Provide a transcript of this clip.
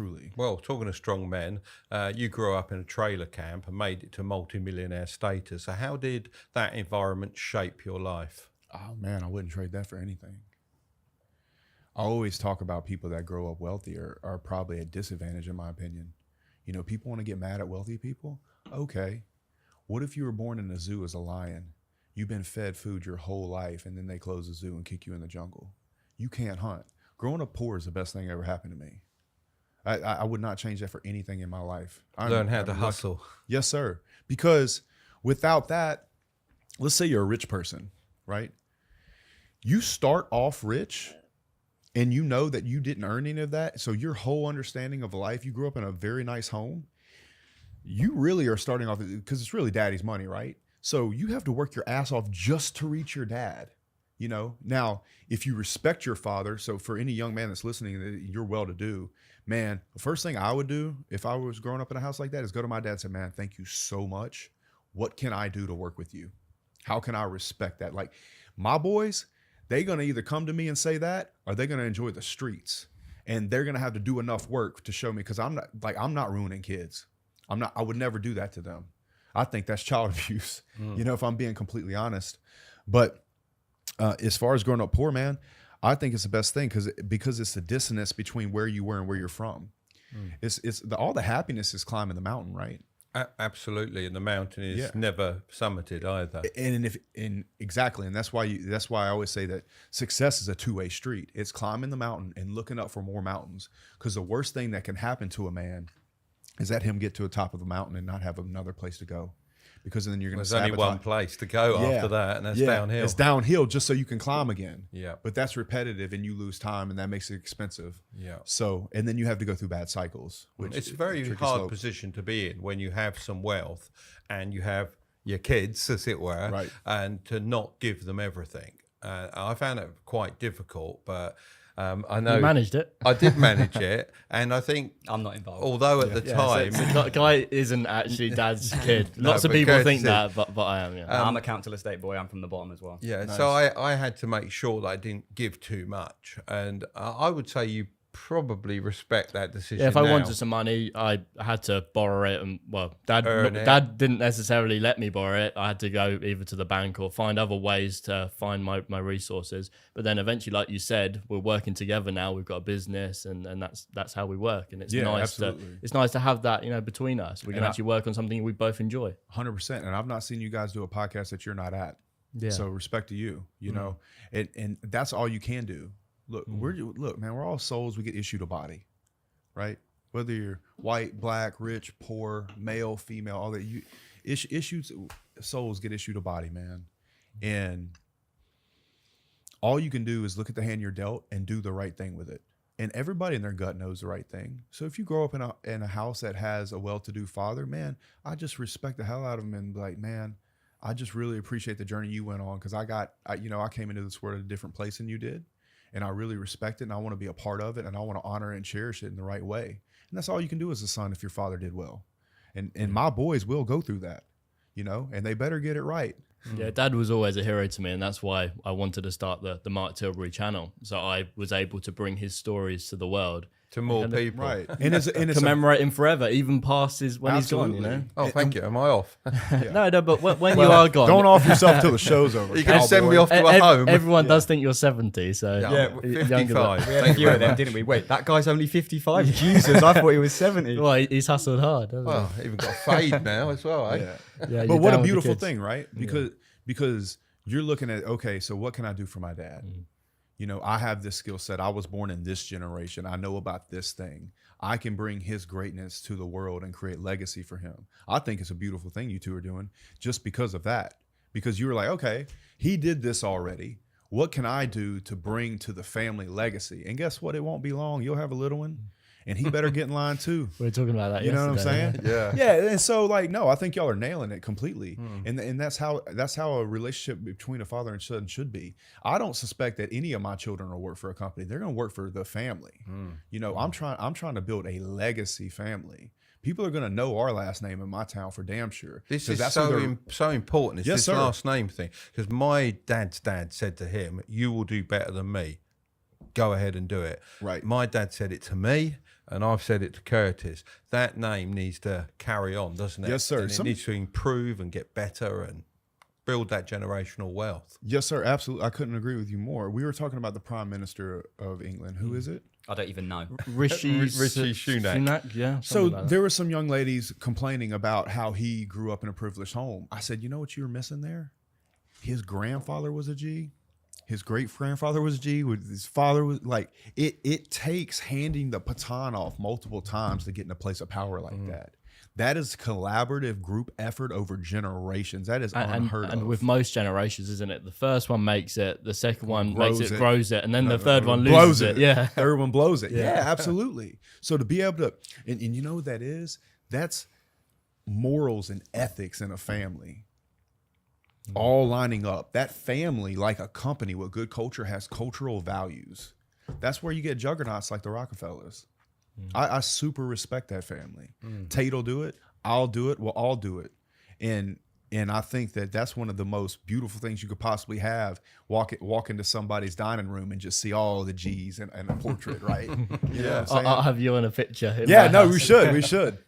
truly. Well, talking of strong men, you grew up in a trailer camp and made it to multimillionaire status. So how did that environment shape your life? Oh man, I wouldn't trade that for anything. I always talk about people that grow up wealthy are probably at disadvantage, in my opinion. You know, people want to get mad at wealthy people. Okay. What if you were born in a zoo as a lion? You've been fed food your whole life, and then they close the zoo and kick you in the jungle. You can't hunt. Growing up poor is the best thing that ever happened to me. I would not change that for anything in my life. Learn how to hustle. Yes, sir. Because without that, let's say you're a rich person, right? You start off rich and you know that you didn't earn any of that. So your whole understanding of life, you grew up in a very nice home. You really are starting off because it's really daddy's money, right? So you have to work your ass off just to reach your dad, you know? Now, if you respect your father, so for any young man that's listening, you're well-to-do, man, the first thing I would do if I was growing up in a house like that is go to my dad and say, man, thank you so much. What can I do to work with you? How can I respect that? Like my boys, they're going to either come to me and say that, or they're going to enjoy the streets, and they're going to have to do enough work to show me. Cause I'm not ruining kids. I would never do that to them. I think that's child abuse, you know, if I'm being completely honest. But as far as growing up poor, man, I think it's the best thing because it's the dissonance between where you were and where you're from. All the happiness is climbing the mountain, right? Absolutely, and the mountain is never summited either. And exactly, and that's why I always say that success is a two-way street. It's climbing the mountain and looking up for more mountains. Because the worst thing that can happen to a man is that him get to the top of the mountain and not have another place to go. Because then you're going to There's only one place to go after that, and that's downhill. It's downhill just so you can climb again. Yeah. But that's repetitive, and you lose time, and that makes it expensive. Yeah. So, and then you have to go through bad cycles. It's a very hard position to be in when you have some wealth and you have your kids, as it were, right, and to not give them everything. I found it quite difficult, but I know you managed it. I did manage it, and I think I'm not involved. Although at the time, so Guy isn't actually Dad's kid. Lots of people think that, but I am. Yeah, I'm a council estate boy. I'm from the bottom as well. Yeah, nice. So I had to make sure that I didn't give too much, and I would say you probably respect that decision. Yeah, if I now. wanted some money, I had to borrow it, and Dad didn't necessarily let me borrow it. I had to go either to the bank or find other ways to find my resources. But then eventually, like you said, we're working together now. We've got a business, and that's how we work. And it's nice to have that, you know, between us. We can actually work on something we both enjoy. 100%. And I've not seen you guys do a podcast that you're not at. Yeah. So respect to you. You know, and that's all you can do. Look, man, we're all souls. We get issued a body, right? Whether you're white, black, rich, poor, male, female, all that, issued souls get issued a body, man. And all you can do is look at the hand you're dealt and do the right thing with it. And everybody in their gut knows the right thing. So if you grow up in a house that has a well-to-do father, man, I just respect the hell out of him and be like, man, I just really appreciate the journey you went on, because I came into this world at a different place than you did. And I really respect it, and I want to be a part of it, and I want to honor and cherish it in the right way. And that's all you can do as a son if your father did well. And my boys will go through that, you know, and they better get it right. Yeah, Dad was always a hero to me, and that's why I wanted to start the Mark Tilbury channel. So I was able to bring his stories to the world. To more people. Right. And it's commemorate him forever, even past when he's gone, you know? Oh, thank you. Am I off? No, but when you are gone. Don't off yourself till the show's over. You can send me off to a home. Everyone does think you're 70, so... Yeah, 55. We had a few of them, didn't we? Wait, that guy's only 55? Jesus, I thought he was 70. Well, he's hustled hard, hasn't well, even got a fade now as well, eh? Yeah, but what a beautiful thing, right? Because you're looking at, okay, so what can I do for my dad? You know, I have this skill set. I was born in this generation. I know about this thing. I can bring his greatness to the world and create legacy for him. I think it's a beautiful thing you two are doing just because of that. Because you were like, okay, he did this already. What can I do to bring to the family legacy? And guess what? It won't be long. You'll have a little one. And he better get in line too. We were talking about that You know what I'm saying? Yeah. Yeah. And so no, I think y'all are nailing it completely. And that's how a relationship between a father and son should be. I don't suspect that any of my children will work for a company. They're going to work for the family. You know, I'm trying to build a legacy family. People are going to know our last name in my town for damn sure. This is so important. It's this last name thing. Because my dad's dad said to him, you will do better than me. Go ahead and do it. Right. My dad said it to me. and I've said it to Curtis, that name needs to carry on, doesn't it? Yes, sir. And it needs to improve and get better and build that generational wealth. Yes, sir. Absolutely. I couldn't agree with you more. We were talking about the Prime Minister of England. Who is it? I don't even know. Rishi Sunak. yeah. So something like that. there were some young ladies complaining about how he grew up in a privileged home. I said, you know what you were missing there? His grandfather was a G. His great grandfather was a G. His father was like, it takes handing the baton off multiple times to get in a place of power like that. That is collaborative group effort over generations. That is unheard of. And with most generations, isn't it? The first one makes it, the second one Grows makes it, it. grows it, and then No, the third one blows loses it. Yeah. Third one blows it. Yeah, absolutely. So to be able to, and you know what that is? That's morals and ethics in a family. All lining up. That family, like a company with good culture, has cultural values. That's where you get juggernauts like the Rockefellers. I super respect that family. Tate will do it. I'll do it. We'll all do it. And I think that that's one of the most beautiful things you could possibly have. Walk into somebody's dining room and just see all the G's and a portrait, right? You know what I'm saying? I'll have you in a picture. In Yeah, my no, house. we should. We should.